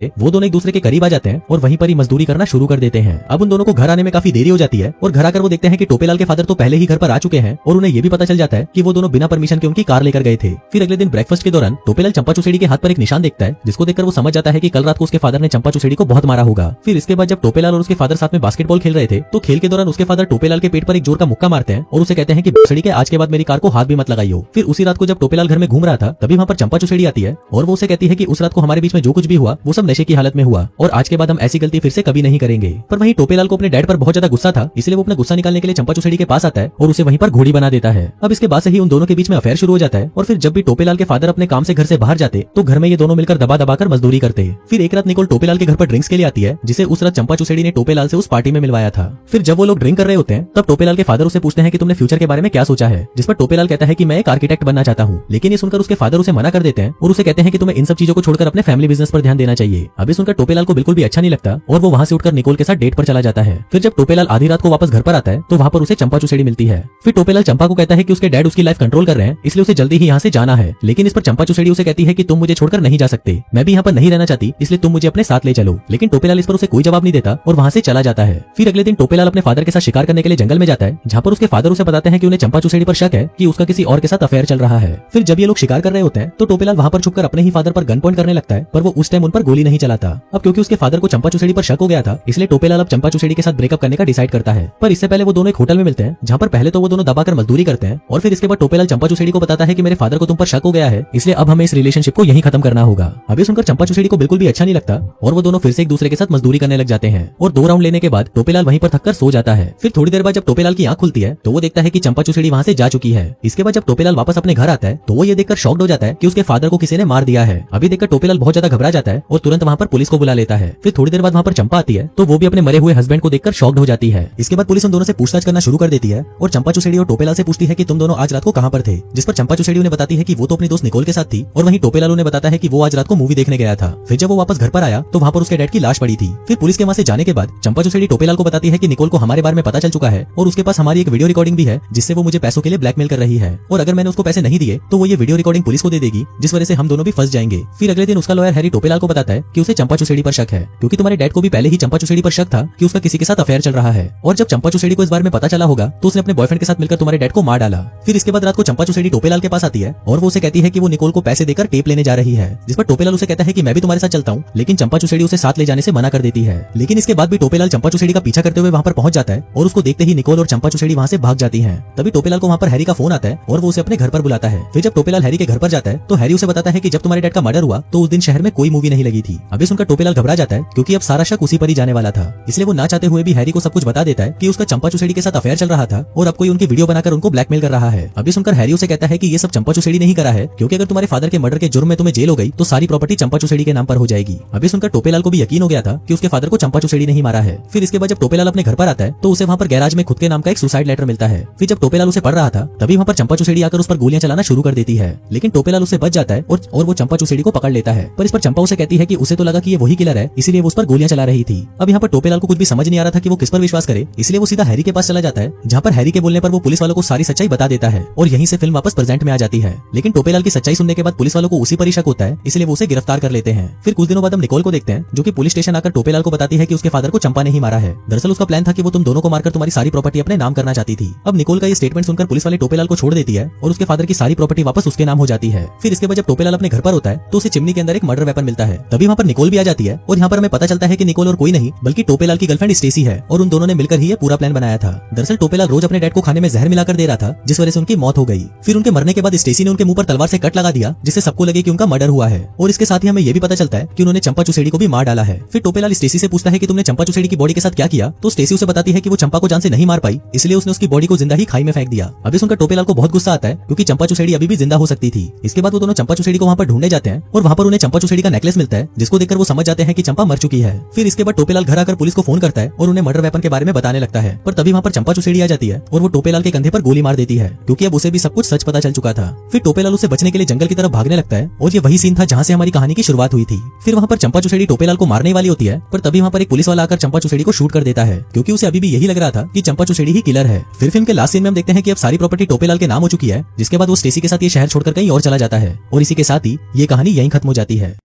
वो दोनों एक दूसरे के करीब आ जाते हैं और वहीं पर ही मजदूरी करना शुरू कर देते हैं। अब उन दोनों को घर आने में काफी देरी हो जाती है और घर आकर वो देखते हैं कि टोपेलाल के फादर तो पहले ही घर पर आ चुके हैं और उन्हें ये भी पता चल जाता है कि वो दोनों बिना परमिशन के उनकी कार लेकर गए थे। फिर अगले दिन ब्रेकफास्ट के दौरान टोपेलाल चंपा चुसेड़ी के हाथ पर एक निशान देखता है, जिसको देखकर वो समझ जाता है कि कल रात को उसके फादर ने चंपा चुसेड़ी को बहुत मारा होगा। फिर इसके बाद जब टोपेलाल और उसके फादर साथ में बास्केटबॉल खेल रहे थे तो खेल के दौरान उसके फादर टोपेलाल के पेट पर एक जोर का मुक्का मारते हैं और उसे कहते हैं कि भोसड़ी के आज के बाद मेरी कार को हाथ भी मत लगाइयो। फिर उसी रात को जब टोपेलाल घर में घूम रहा था तभी वहाँ पर चंपा चुसेड़ी आती है और वो उसे कहती है कि उस रात को हमारे बीच में जो कुछ भी हुआ वो सब नशे की हालत में हुआ और आज के बाद हम ऐसी गलती फिर से कभी नहीं करेंगे। पर वहीं टोपेलाल को अपने डैड पर बहुत ज्यादा गुस्सा था, इसलिए वो अपना गुस्सा निकालने के लिए चंपा चुसेड़ी के पास आता है और उसे वहीं पर घोड़ी बना देता है। अब इसके बाद से ही उन दोनों के बीच में अफेयर शुरू हो जाता है और फिर जब भी टोपेलाल के फादर अपने काम से घर से बाहर जाते तो घर में ये दोनों मिलकर दबा दबा कर मजदूरी करते। फिर एक रात निकोल टोपेलाल के घर पर ड्रिंक्स के लिए आती है, जिसे उस रात चंपा चुसेड़ी ने टोपेलाल से उस पार्टी में मिलवाया था। फिर जब वो लोग ड्रिंक कर रहे होते हैं तब टोपेलाल के फादर उसे पूछते हैं कि तुमने फ्यूचर के बारे में क्या सोचा है, जिस पर टोपेलाल कहता है कि मैं एक आर्किटेक्ट बनना चाहता हूँ। लेकिन ये सुनकर उसके फादर उसे मना कर देते हैं और उसे कहते हैं कि तुम्हें इन सब चीजों को छोड़कर अपने फैमिली बिजनेस पर ध्यान देना चाहिए। अभी सुनकर टोपेलाल को बिल्कुल भी अच्छा नहीं लगता और वो वहाँ से उठकर निकोल के साथ डेट पर चला जाता है। फिर जब टोपेलाल आधी रात को वापस घर पर आता है तो वहाँ पर उसे चंपा चुसेड़ी मिलती है। फिर टोपेलाल चंपा को कहता है कि उसके डैड उसकी लाइफ कंट्रोल कर रहे हैं, इसलिए उसे जल्दी ही यहाँ से जाना है। लेकिन इस पर चंपा चुसेड़ी उसे कहती है कि तुम मुझे छोड़कर नहीं जा सकते, मैं भी यहाँ पर नहीं रहना चाहती, इसलिए तुम मुझे अपने साथ ले चलो। लेकिन टोपेलाल इस पर उसे कोई जवाब नहीं देता और वहाँ से चला जाता है। फिर अगले दिन टोपेलाल अपने फादर के साथ शिकार करने के लिए जंगल में जाता है, जहाँ पर उसके फादर उसे बताते हैं कि उन्हें चंपा चुसेड़ी पर शक है कि उसका किसी और के साथ अफेयर चल रहा है। फिर जब ये लोग शिकार कर रहे होते हैं तो टोपेलाल वहाँ पर छुपकर अपने ही फादर पर गन पॉइंट करने लगता है, पर वो उस टाइम उन पर गोली नहीं चलाता। अब क्योंकि उसके फादर को चंपा चुसेड़ी पर शक हो गया था, इसलिए टोपेलाल अब चंपा चुसेड़ी के साथ ब्रेकअप करने का डिसाइड करता है। पर इससे पहले वो दोनों एक होटल में मिलते हैं, जहाँ पर पहले तो वो दोनों दबाकर मजदूरी करते हैं और फिर इसके बाद टोपेलाल चंपा चुसेड़ी को बताता है कि मेरे फादर को तुम पर शक हो गया है, इसलिए अब हमें इस रिलेशनशिप को यहीं खत्म करना होगा। अभी सुनकर चंपा चुसेड़ी को बिल्कुल भी अच्छा नहीं लगता और वो दोनों फिर से एक दूसरे के साथ मजदूरी करने लग जाते हैं और 2 राउंड लेने के बाद टोपेलाल वहीं पर थककर सो जाता है। फिर थोड़ी देर बाद जब टोपेलाल की आंख खुलती है तो वो देखता है कि चंपा चुसेड़ी वहाँ से जा चुकी है। इसके बाद जब टोपेलाल वापस अपने घर आता है तो वो ये देखकर शॉक्ड हो जाता है कि उसके फादर को किसी ने मार दिया है। अभी देखकर टोपेलाल बहुत ज्यादा घबरा जाता है और तुरंत वहाँ पर पुलिस को बुला लेता है। फिर थोड़ी देर बाद वहाँ पर चंपा आती है तो वो भी अपने मरे हुए हस्बैंड को देखकर शॉक्ड हो जाती है। इसके बाद पुलिस उन दोनों से पूछताछ करना शुरू कर देती है और चंपा चुसेड़ी और टोपेलाल से पूछती है कि तुम दोनों आज रात को कहाँ पर थे, जिस पर चंपा चुसेड़ी उन्हें बताती है कि वो तो अपनी दोस्त निकोल के साथ थी और वहीं टोपेलाल उन्हें बताता है कि वो आज रात को मूवी देखने गया था। फिर जब वो वापस घर पर आया तो वहाँ पर उसके डैड की लाश पड़ी थी। फिर पुलिस के वहाँ से जाने के बाद चंपा चुसेड़ी टोपेलाल को बताती है कि निकोल को हमारे बारे में पता चल चुका है और उसके पास हमारी एक वीडियो रिकॉर्डिंग भी है, जिससे वो मुझे पैसों के लिए ब्लैकमेल कर रही है और अगर मैंने उसको पैसे नहीं दिए तो वो ये वीडियो रिकॉर्डिंग पुलिस को दे देगी, जिस वजह से हम दोनों भी फंस जाएंगे। फिर अगले दिन उसका लॉयर हैरी टोपेलाल को बताता है कि उसे चंपा चुसेड़ी पर शक है, क्योंकि तुम्हारे डैड को भी पहले ही चंपा चुसेड़ी पर शक था कि उसका किसी के साथ अफेयर चल रहा है और जब चंपा चुसेड़ी को इस बारे में पता चला होगा तो उसने अपने बॉयफ्रेंड के साथ मिलकर तुम्हारे डैड को मार डाला। फिर इसके बाद रात को चंपा चुसेड़ी टोपेलाल के पास आती है और वो उसे कहती है कि वो निकोल को पैसे देकर टेप लेने जा रही है, जिस पर टोपेलाल उसे कहता है कि मैं भी तुम्हारे साथ चलता हूँ, लेकिन चंपा चुसेड़ी उसे साथ ले जाने से मना कर देती है। लेकिन इसके बाद भी टोपेलाल चंपा चुसेड़ी का पीछा करते हुए वहाँ पर पहुंच जाता है और उसको देखते ही निकोल और चंपा चुसेड़ी वहाँ से भाग जाती है। तभी टोपेलाल को वहाँ पर हैरी का फोन आता है और वो उसे अपने घर पर बुलाता है। फिर जब टोपेलाल हैरी के घर पर जाता है तो हैरी उसे बताता है कि जब तुम्हारे डैड का मर्डर हुआ तो उस दिन शहर में कोई मूवी नहीं लगी थी। अभी सुनकर टोपेलाल घबरा जाता है क्योंकि अब सारा शक उसी पर ही जाने वाला था, इसलिए वो ना चाहते हुए भी हैरी को सब कुछ बता देता है कि उसका चंपा चुसेड़ी के साथ अफेयर चल रहा था और अब कोई उनकी वीडियो बनाकर उनको ब्लैकमेल कर रहा है। अभी सुनकर हैरी उसे कहता है कि ये सब चंपा चुसेड़ी नहीं करा है, क्योंकि अगर तुम्हारे फादर के मर्डर के जुर्म में तुम्हें जेल हो गई तो सारी प्रॉपर्टी चंपा चुसेड़ी के नाम पर हो जाएगी। अभी सुनकर टोपेलाल को भी यकीन हो गया था कि उसके फादर को चंपा चुसेड़ी नहीं मारा है। फिर इसके बाद जब टोपेलाल अपने घर पर आता है तो उसे वहाँ पर गैराज में खुद के नाम का एक सुसाइड लेटर मिलता है। फिर जब टोपेलाल उसे पढ़ रहा था तभी वहाँ पर चंपा चुसेड़ी आकर उस पर गोलियां चलाना शुरू कर देती है, लेकिन टोपेलाल उससे बच जाता है और वो चंपा चुसेड़ी को पकड़ लेता है। पर इस पर चंपा उसे कहती है कि उसे तो लगा कि ये वही किलर है, इसीलिए वो उस पर गोलियां चला रही थी। अब यहाँ पर टोपेलाल को कुछ भी समझ नहीं आ रहा था कि वो किस पर विश्वास करे, इसलिए वो सीधा हैरी के पास चला जाता है, जहाँ पर हैरी के बोलने पर वो पुलिस वालों को सारी सच्चाई बता देता है और यहीं से फिल्म वापस प्रेजेंट में आ जाती है। लेकिन टोपेलाल की सच्चाई सुनने के बाद पुलिस वालों को उसी पर ही शक होता है, इसलिए वो उसे गिरफ्तार कर लेते हैं। फिर कुछ दिनों बाद हम निकोल को देखते हैं, जो कि पुलिस स्टेशन आकर टोपेलाल को बताती है कि उसके फादर को चंपा ने ही मारा है। दरअसल उसका प्लान था कि वो तुम दोनों को मारकर तुम्हारी सारी प्रॉपर्टी अपने नाम करना चाहती थी। अब निकोल का ये स्टेटमेंट सुनकर पुलिस वाले टोपेलाल को छोड़ देती है और उसके फादर की सारी प्रॉपर्टी वापस उसके नाम हो जाती है। फिर इसके बाद जब टोपेलाल अपने घर पर होता है तो उसे चिमनी के अंदर एक मर्डर वेपन मिलता है। तभी वहाँ पर निकोल भी आ जाती है और यहाँ पर हमें पता चलता है कि निकोल और कोई नहीं बल्कि टोपेलाल की गर्लफ्रेंड स्टेसी है और उन दोनों ने मिलकर ही ये पूरा प्लान बनाया था। दरअसल टोपेलाल रोज अपने डैड को खाने में जहर मिलाकर दे रहा था, जिस वजह से उनकी मौत हो गई। फिर उनके मरने के बाद स्टेसी ने उनके मुंह पर तलवार से कट लगा दिया, जिससे सबको लगे कि उनका मर्डर हुआ है। और इसके साथ ही हमें ये भी पता चलता है कि उन्होंने चंपा चुसेड़ी को भी मार डाला है। फिर टोपेलाल स्टेसी से पूछता है कि तुमने चंपा चुसेड़ी की बॉडी के साथ क्या किया, तो स्टेसी उसे बताती है कि वो चंपा को जान से नहीं मार पाई, इसलिए उसने उसकी बॉडी को जिंदा ही खाई में फेंक दिया। अभी सुनकर टोपेलाल को बहुत गुस्सा आता है, क्योंकि चंपा चुसेड़ी अभी भी जिंदा हो सकती थी। इसके बाद वो दोनों चंपा चुसेड़ी को वहाँ पर ढूंढने जाते हैं और वहाँ पर उन्हें चंपा चुसेड़ी का नेकलेस मिलता है, जिसको देखकर वो समझ जाते हैं कि चंपा मर चुकी है। फिर इसके बाद टोपेलाल घर आकर पुलिस को फोन करता है और उन्हें मर्डर वेपन के बारे में बताने लगता है, पर तभी वहाँ पर चंपा चुसेड़ी आ जाती है और वो टोपेलाल के कंधे पर गोली मार देती है, क्योंकि अब उसे भी सब कुछ सच पता चल चुका था। फिर टोपेलाल उसे बचने के लिए जंगल की तरफ भागने लगता है और ये वही सीन था जहाँ से हमारी कहानी की शुरुआत हुई थी। फिर वहाँ पर चंपा चुसेड़ी टोपेलाल को मारने वाली होती है, पर तभी वहाँ पर एक पुलिस वाला आकर चंपा चुसेड़ी को शूट कर देता है, क्योंकि उसे अभी भी यही लग रहा था कि चंपा चुसेड़ी ही किलर है। फिर फिल्म के लास्ट सीन में हम देखते हैं कि अब सारी प्रॉपर्टी टोपेलाल के नाम हो चुकी है, जिसके बाद वो स्टेसी के साथ ये शहर छोड़कर कहीं और चला जाता है और इसी के साथ ही ये कहानी यहीं खत्म हो जाती है।